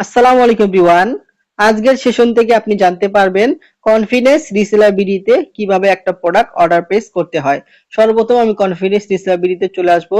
আসসালামু আলাইকুম এভরিওয়ান। আজকের সেশন থেকে আপনি জানতে পারবেন কনফিডেন্স রিসেলার বিডিতে কিভাবে একটা প্রোডাক্ট অর্ডার প্লেস করতে হয়। সর্বপ্রথম আমি কনফিডেন্স রিসেলার বিডিতে চলে আসব।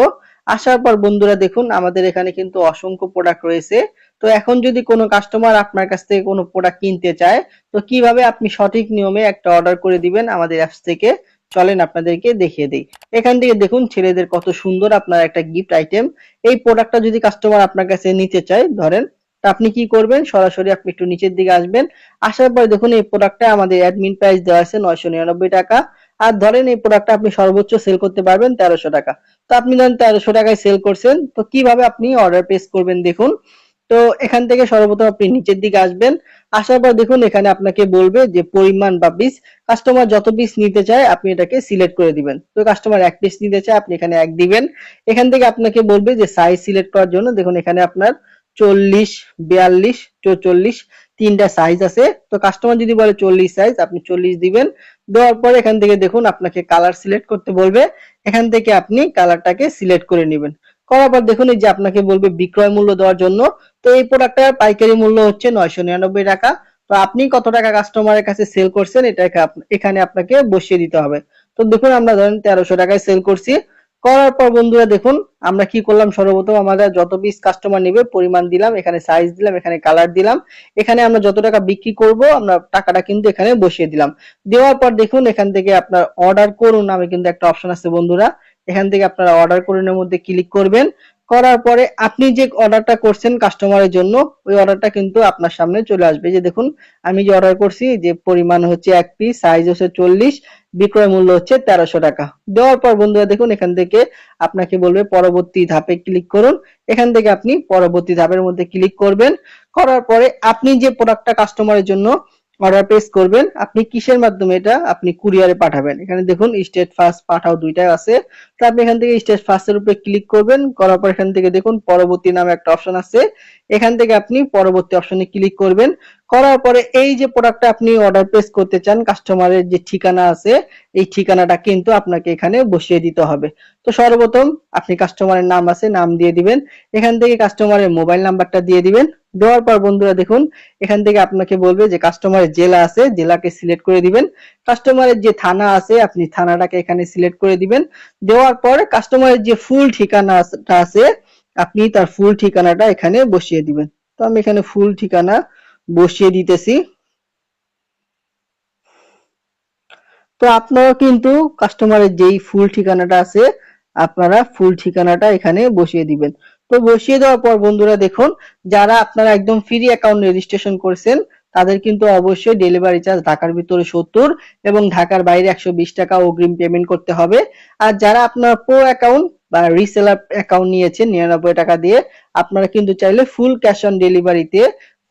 আসার পর বন্ধুরা দেখুন আমাদের এখানে কিন্তু অসংখ্য প্রোডাক্ট রয়েছে। তো এখন যদি কোনো কাস্টমার আপনার কাছ থেকে কোনো প্রোডাক্ট কিনতে চায়, তো কিভাবে আপনি সঠিক নিয়মে একটা অর্ডার করে দিবেন আমাদের অ্যাপস থেকে, চলেন আপনাদেরকে দেখিয়ে দেই। এখান থেকে দেখুন ছেলেদের কত সুন্দর আপনার একটা গিফট আইটেম। এই প্রোডাক্টটা যদি কাস্টমার আপনার কাছে নিতে চায়, ধরেন, তা আপনি কি করবেন, সরাসরি আপনি একটু নিচের দিকে আসবেন। আসার পর দেখুন এই প্রোডাক্টটা আমাদের অ্যাডমিন প্রাইস দেওয়া আছে 999 টাকা। আর ধরেন এই প্রোডাক্টটা আপনি সর্বোচ্চ সেল করতে পারবেন 1300 টাকা। তো আপনি ধরেন 1300 টাকায় সেল করছেন, তো কিভাবে আপনি অর্ডার প্লেস করবেন দেখুন। তো এখান থেকে সর্বপ্রথম আপনি নিচের দিকে আসবেন। আসার পর দেখুন এখানে আপনাকে বলবে যে পরিমাণ বা পিস, কাস্টমার যত পিস নিতে চায় আপনি এটাকে সিলেক্ট করে দিবেন। তো কাস্টমার এক পিস নিতে চায় আপনি এখানে এক দিবেন। এখান থেকে আপনাকে বলবে যে সাইজ সিলেক্ট করার জন্য, দেখুন এখানে আপনার 40, 42, 44 তিনটা সাইজ আছে। তো কাস্টমার যদি বলে 40 সাইজ, আপনি 40 দিবেন। দেওয়ার পরে এখান থেকে দেখুন আপনাকে কালার সিলেক্ট করতে বলবে। এখান থেকে আপনি কালারটাকে সিলেক্ট করে নেবেন। করার পর দেখুন এই যে আপনাকে বলবে বিক্রয় মূল্য দেওয়ার জন্য। তো এই প্রোডাক্টটার পাইকারি মূল্য হচ্ছে 999 টাকা। তো আপনি কত টাকা কাস্টমারের কাছে সেল করছেন এটাকে এখানে আপনাকে বসিয়ে দিতে হবে। তো দেখুন আমরা ধরেন 1300 টাকায় সেল করছি। করার পর বন্ধুরা দেখুন আমরা কি করলাম, সর্বপ্রথম আমাদের যত পিস কাস্টমার নেবে পরিমাণ দিলাম, এখানে সাইজ দিলাম, এখানে কালার দিলাম। এখানে আমরা যত টাকা বিক্রি করব আমরা টাকাটা কিন্তু এখানে বসিয়ে দিলাম। দেওয়ার পর দেখুন এখান থেকে আপনার অর্ডার করুন নামে কিন্তু একটা অপশন আছে বন্ধুরা। এখান থেকে আপনারা অর্ডার করুনের মধ্যে ক্লিক করবেন। করার পরে আপনি যে অর্ডারটা করছেন কাস্টমারের জন্য, ওই অর্ডারটা কিন্তু আপনার সামনে চলে আসবে। যে দেখুন আমি যে অর্ডার করছি, যে পরিমাণ হচ্ছে এক পিস, সাইজ হচ্ছে 40, বিক্রয় মূল্য হচ্ছে 1300 টাকা। দেওয়ার পর বন্ধুরা দেখুন এখান থেকে আপনাকে বলবে পরবর্তী ধাপে ক্লিক করুন। এখান থেকে আপনি পরবর্তী ধাপের মধ্যে ক্লিক করবেন। করার পরে আপনি যে প্রোডাক্টটা কাস্টমারের জন্য অর্ডার প্লেস করবেন, আপনি কিসের মাধ্যমে এটা আপনি কুরিয়ারে পাঠাবেন। এখানে দেখুন স্টেট ফাস্ট পাঠাও দুইটাই আছে। তো আপনি এখান থেকে স্টেট ফাস্টের উপরে ক্লিক করবেন। করার পর এখান থেকে দেখুন পরবর্তী নামে একটা অপশন আছে। এখান থেকে আপনি পরবর্তী অপশনে ক্লিক করবেন। করার পরে এই যে প্রোডাক্টটা আপনি অর্ডার প্লেস করতে চান, কাস্টমারের যে ঠিকানা আছে, এই ঠিকানাটা কিন্তু আপনাকে এখানে বসিয়ে দিতে হবে। তো সর্বপ্রথম আপনি কাস্টমারের নাম আছে, নাম দিয়ে দিবেন। এখান থেকে কাস্টমারের মোবাইল নাম্বারটা দিয়ে দিবেন। দেওয়ার পর বন্ধুরা দেখুন এখান থেকে আপনাকে বলবে যে কাস্টমারের জেলা আছে, জেলাকে সিলেক্ট করে দিবেন। কাস্টমারের যে থানা আছে আপনি থানাটাকে এখানে সিলেক্ট করে দিবেন। দেওয়ার পর কাস্টমারের যে ফুল ঠিকানাটা আছে আপনি তার ফুল ঠিকানাটা এখানে বসিয়ে দিবেন। তো আমি এখানে ফুল ঠিকানা বসিয়ে দিতেছি। তো আপনারা কিন্তু কাস্টমারের যেই ফুল ঠিকানাটা আছে আপনারা ফুল ঠিকানাটা এখানে বসিয়ে দিবেন। তো বসিয়ে দেওয়ার পর বন্ধুরা দেখুন যারা আপনারা একদম ফ্রি অ্যাকাউন্ট রেজিস্ট্রেশন করেছেন তাদের কিন্তু অবশ্যই ডেলিভারি চার্জ ঢাকার ভিতরে 70 এবং ঢাকার বাইরে 120 টাকা অগ্রিম পেমেন্ট করতে হবে। আর যারা আপনার প্রো অ্যাকাউন্ট বা রিসেলার অ্যাকাউন্ট নিয়েছেন 99 টাকা দিয়ে, আপনারা কিন্তু চাইলে ফুল ক্যাশ অন ডেলিভারিতে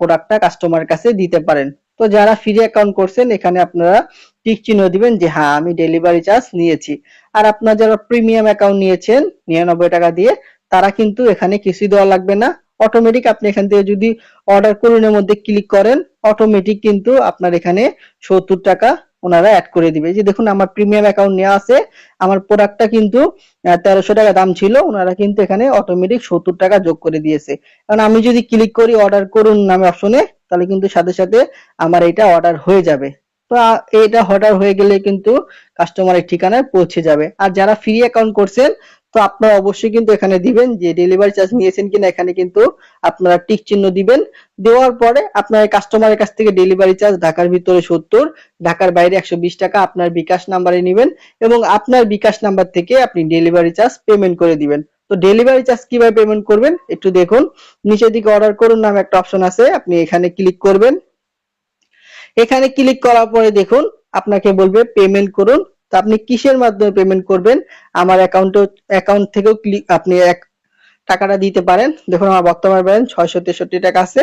প্রোডাক্টটা কাস্টমারের কাছে দিতে পারেন। তো যারা ফ্রি অ্যাকাউন্ট করছেন এখানে আপনারা টিক চিহ্ন দিবেন যে হ্যাঁ আমি ডেলিভারি চার্জ নিয়েছি। আর আপনারা যারা প্রিমিয়াম অ্যাকাউন্ট নিয়েছেন 99 টাকা দিয়ে, তারা কিন্তু এখানে কিছুই দেওয়া লাগবে না। অটোমেটিক আপনি এখান থেকে যদি অর্ডার করুনের মধ্যে ক্লিক করেন, অটোমেটিক কিন্তু আপনার এখানে 70 টাকা ওনারা অ্যাড করে দিবে। যে দেখুন আমার প্রিমিয়াম অ্যাকাউন্ট নেওয়া আছে, আমার প্রোডাক্টটা কিন্তু 1300 টাকা দাম ছিল, ওনারা কিন্তু এখানে অটোমেটিক 70 টাকা যোগ করে দিয়েছে। কারণ আমি যদি ক্লিক করি অর্ডার করুন নামে অপশনে, তাহলে কিন্তু সাথে সাথে আমার এটা অর্ডার হয়ে যাবে। তো এটা অর্ডার হয়ে গেলে কিন্তু কাস্টমারের ঠিকানায় পৌঁছে যাবে। আর যারা ফ্রি অ্যাকাউন্ট করছেন, তো আপনারা অবশ্যই কিন্তু এখানে দিবেন যে ডেলিভারি চার্জ নিয়েছেন কিনা, এখানে কিন্তু আপনারা টিক চিহ্ন দিবেন। দেওয়ার পরে আপনার কাস্টমারের কাছ থেকে ডেলিভারি চার্জ ঢাকার ভিতরে 70, ঢাকার বাইরে 120 টাকা আপনার বিকাশ নাম্বারে নেবেন এবং আপনার বিকাশ নাম্বার থেকে আপনি ডেলিভারি চার্জ পেমেন্ট করে দিবেন। তো ডেলিভারি চার্জ কিভাবে পেমেন্ট করবেন একটু দেখুন। নিচের দিকে অর্ডার করুন নামে একটা অপশন আছে, আপনি এখানে ক্লিক করবেন। এখানে ক্লিক করার পরে দেখুন আপনাকে বলবে পেমেন্ট করুন। তো আপনি কিসের মাধ্যমে পেমেন্ট করবেন, আমার অ্যাকাউন্ট থেকেও আপনি টাকাটা দিতে পারেন। দেখুন আমার বর্তমান ব্যালেন্স 663 টাকা আছে।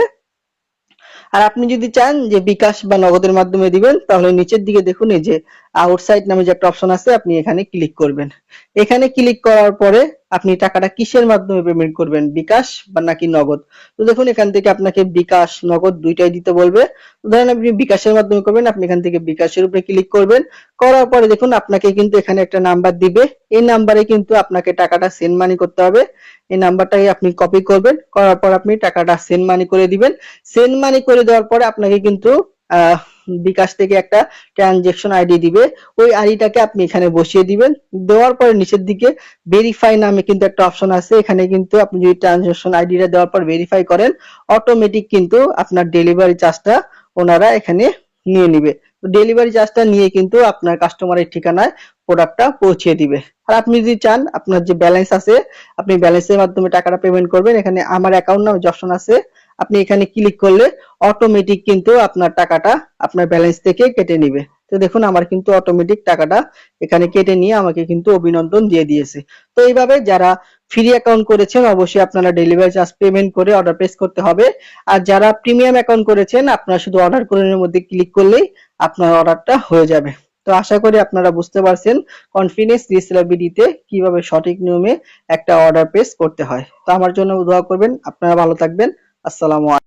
আর আপনি যদি চান যে বিকাশ বা নগদের মাধ্যমে দিবেন, তাহলে নিচের দিকে দেখুন এই যে আউটসাইড নামে যে একটা অপশন আছে, আপনি এখানে ক্লিক করবেন। এখানে ক্লিক করার পরে আপনি টাকাটা কিসের মাধ্যমে পেমেন্ট করবেন, বিকাশ বা নাকি নগদ। তো দেখুন এখান থেকে আপনাকে বিকাশ নগদ দুইটাই দিতে বলবে। ধরেন আপনি বিকাশের মাধ্যমে করবেন, আপনি এখান থেকে বিকাশের উপরে ক্লিক করবেন। করার পরে দেখুন আপনাকে কিন্তু এখানে একটা নাম্বার দিবে, এই নাম্বারে কিন্তু আপনাকে টাকাটা সেন্ড মানি করতে হবে। এই নাম্বারটাকে আপনি কপি করবেন, করার পর আপনি টাকাটা সেন্ড মানি করে দিবেন। সেন্ড মানি করে দেওয়ার পরে আপনাকে কিন্তু বিকাশ থেকে একটা ট্রানজেকশন আইডি দিবে, ওই আইডিটাকে আপনি এখানে বসিয়ে দিবেন। দেওয়ার পরে নিচের দিকে ভেরিফাই নামে কিন্তু একটা অপশন আছে, এখানে কিন্তু আপনি যদি ট্রানজেকশন আইডিটা দেওয়ার পর ভেরিফাই করেন, অটোমেটিক কিন্তু আপনার ডেলিভারি চার্জটা ওনারা এখানে নিয়ে নিবে। তো ডেলিভারি চার্জটা নিয়ে কিন্তু আপনার কাস্টমারের ঠিকানায় প্রোডাক্টটা পৌঁছে দিবে। আর আপনি যদি চান আপনার যে ব্যালেন্স আছে, আপনি ব্যালেন্সের মাধ্যমে টাকাটা পেমেন্ট করবেন। এখানে আমার অ্যাকাউন্ট নামে যে অপশন আছে, আপনি এখানে ক্লিক করলে অটোমেটিক কিন্তু আপনার টাকাটা আপনার ব্যালেন্স থেকে কেটে নিবে। তো দেখুন আমার কিন্তু অটোমেটিক টাকাটা এখানে কেটে নিয়ে আমাকে কিন্তু অভিনন্দন দিয়ে দিয়েছে। তো এইভাবে যারা ফ্রি অ্যাকাউন্ট করেছেন অবশ্যই আপনারা ডেলিভারি চার্জ পেমেন্ট করে অর্ডার প্লেস করতে হবে। আর যারা প্রিমিয়াম অ্যাকাউন্ট করেছেন আপনারা শুধু অর্ডার করার মধ্যে ক্লিক করলেই আপনার অর্ডারটা হয়ে যাবে। তো আশা করি আপনারা বুঝতে পারছেন কনফিডেন্স রিসেলার বিডিতে কিভাবে সঠিক নিয়মে একটা অর্ডার প্লেস করতে হয়। তো আমার জন্য দোয়া করবেন। আপনারা ভালো থাকবেন। আসসালামু আলাইকুম।